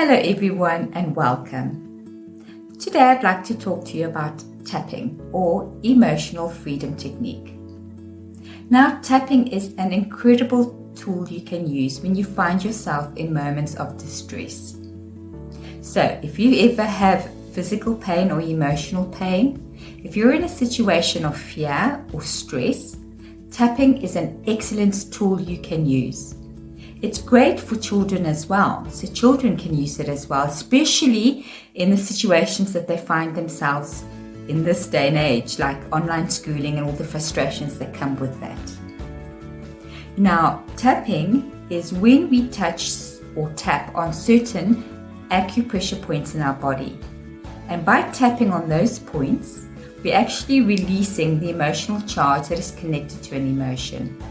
Hello everyone and welcome. Today I'd like to talk to you about tapping or emotional freedom technique. Now, tapping is an incredible tool you can use when you find yourself in moments of distress. So if you ever have physical pain or emotional pain, if you're in a situation of fear or stress, tapping is an excellent tool you can use. It's great for children as well, so children can use it as well, especially in the situations that they find themselves in this day and age, like online schooling and all the frustrations that come with that. Now, tapping is when we touch or tap on certain acupressure points in our body. And by tapping on those points, we're actually releasing the emotional charge that is connected to an emotion.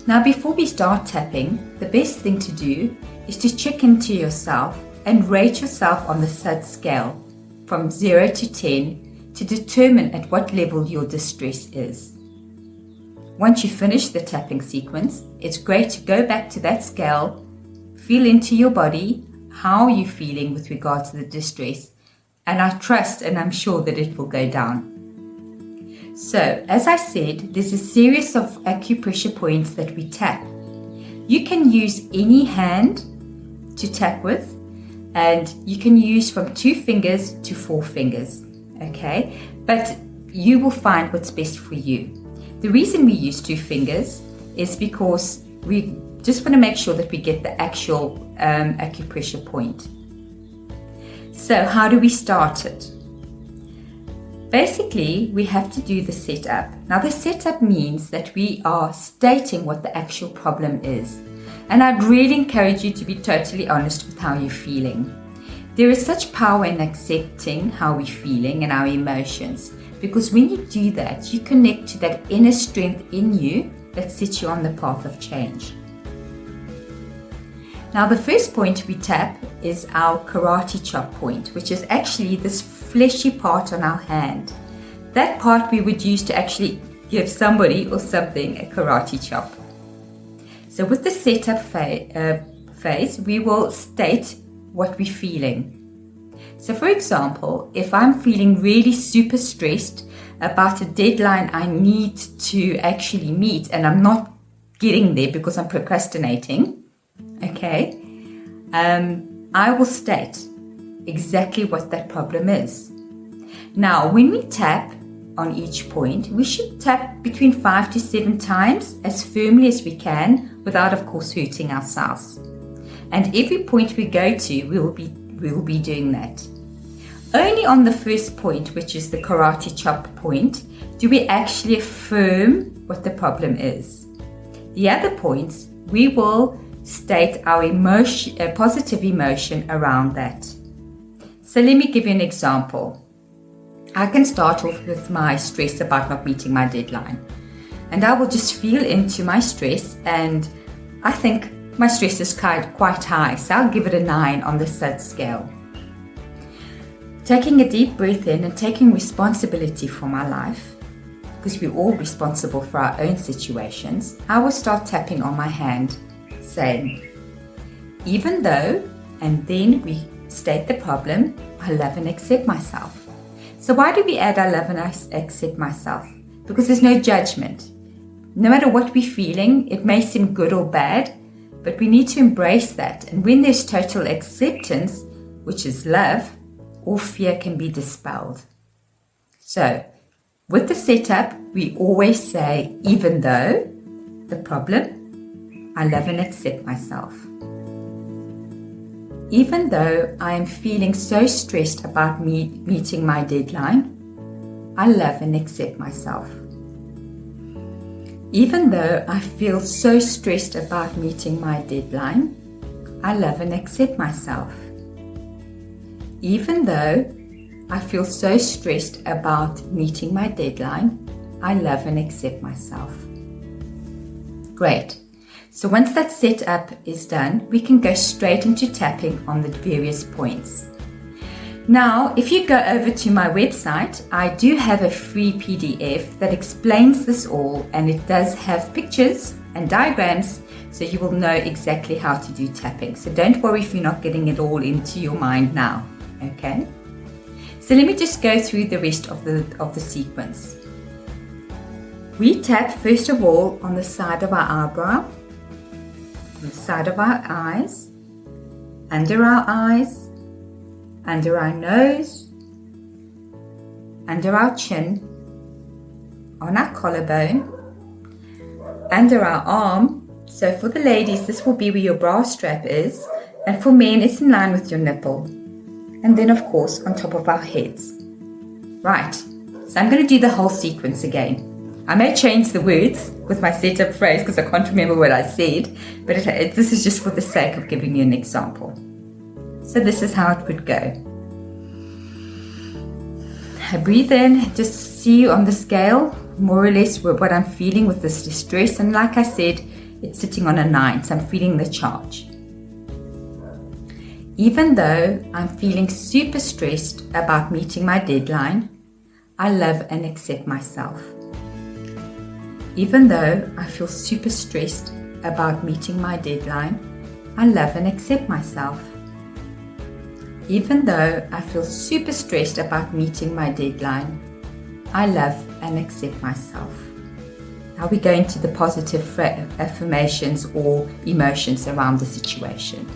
Now, before we start tapping, the best thing to do is to check into yourself and rate yourself on the SUD scale from 0 to 10 to determine at what level your distress is. Once you finish the tapping sequence, it's great to go back to that scale, feel into your body, how you're feeling with regards to the distress, and I trust and I'm sure that it will go down. So, as I said, there's a series of acupressure points that we tap. You can use any hand to tap with, and you can use from 2 fingers to 4 fingers, okay? But you will find what's best for you. The reason we use 2 fingers is because we just want to make sure that we get the actual acupressure point. So, how do we start it? Basically, we have to do the setup. Now, the setup means that we are stating what the actual problem is. And I'd really encourage you to be totally honest with how you're feeling. There is such power in accepting how we're feeling and our emotions, because when you do that, you connect to that inner strength in you that sets you on the path of change. Now, the first point we tap is our karate chop point, which is actually this fleshy part on our hand. That part we would use to actually give somebody or something a karate chop. So with the setup phase, we will state what we're feeling. So for example, if I'm feeling really super stressed about a deadline I need to actually meet and I'm not getting there because I'm procrastinating, okay, I will state exactly what that problem is. Now, when we tap on each point, we should tap between 5 to 7 times as firmly as we can without, of course, hurting ourselves. And every point we go to, we will be doing that. Only on the first point, which is the karate chop point, do we actually affirm what the problem is. The other points, we will state our emotion, a positive emotion around that. So let me give you an example. I can start off with my stress about not meeting my deadline. And I will just feel into my stress, and I think my stress is quite high, so I'll give it a 9 on the SUD scale. Taking a deep breath in and taking responsibility for my life, because we're all responsible for our own situations, I will start tapping on my hand, saying, even though, and then we state the problem, I love and accept myself. So why do we add I love and I accept myself? Because there's no judgment. No matter what we're feeling, it may seem good or bad, but we need to embrace that. And when there's total acceptance, which is love, all fear can be dispelled. So with the setup, we always say, even though the problem, I love and accept myself. Even though I am feeling so stressed about meeting my deadline, I love and accept myself. Even though I feel so stressed about meeting my deadline, I love and accept myself. Even though I feel so stressed about meeting my deadline, I love and accept myself. Great. So once that setup is done, we can go straight into tapping on the various points. Now, if you go over to my website, I do have a free PDF that explains this all, and it does have pictures and diagrams So you will know exactly how to do tapping. So don't worry if you're not getting it all into your mind now, okay? So let me just go through the rest of the sequence. We tap first of all on the side of our eyebrow, on the side of our eyes, under our eyes, under our nose, under our chin, on our collarbone, under our arm. So for the ladies, this will be where your bra strap is, and for men, it's in line with your nipple. And then, of course, on top of our heads. Right, so I'm going to do the whole sequence again. I may change the words with my setup phrase because I can't remember what I said, but this is just for the sake of giving you an example. So this is how it would go. I breathe in, just see on the scale more or less what I'm feeling with this distress, and like I said, it's sitting on a 9, so I'm feeling the charge. Even though I'm feeling super stressed about meeting my deadline, I love and accept myself. Even though I feel super stressed about meeting my deadline, I love and accept myself. Even though I feel super stressed about meeting my deadline, I love and accept myself. Now we go into the positive affirmations or emotions around the situation.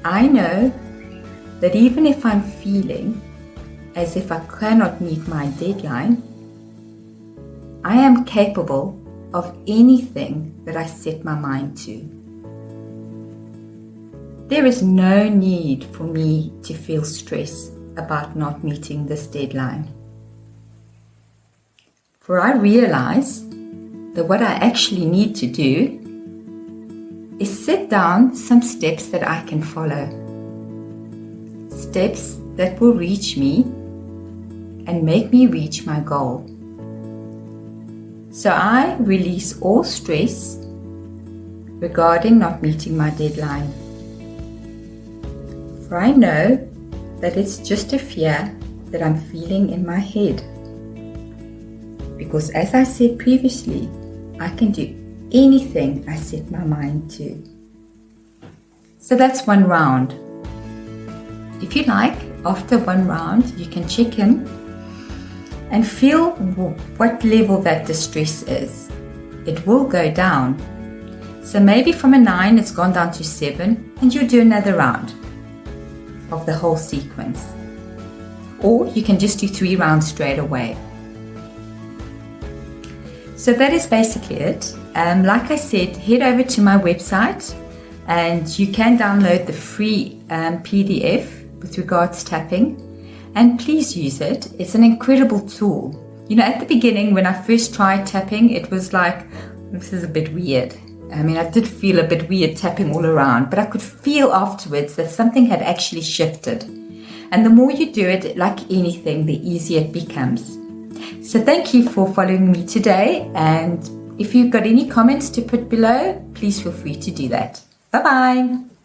I know that even if I'm feeling as if I cannot meet my deadline, I am capable of anything that I set my mind to. There is no need for me to feel stress about not meeting this deadline. For I realize that what I actually need to do is set down some steps that I can follow. Steps that will reach me and make me reach my goal. So I release all stress regarding not meeting my deadline. For I know that it's just a fear that I'm feeling in my head. Because as I said previously, I can do anything I set my mind to. So that's one round. If you like, after one round, you can check in and feel what level that distress is. It will go down. So maybe from a 9, it's gone down to 7, and you'll do another round of the whole sequence. Or you can just do 3 rounds straight away. So that is basically it. Like I said, head over to my website and you can download the free PDF with regards to tapping, and please use it. It's an incredible tool. You know, at the beginning when I first tried tapping, it was like, this is a bit weird. I mean, I did feel a bit weird tapping all around, but I could feel afterwards that something had actually shifted. And the more you do it, like anything, the easier it becomes. So thank you for following me today, and if you've got any comments to put below, please feel free to do that. Bye-bye.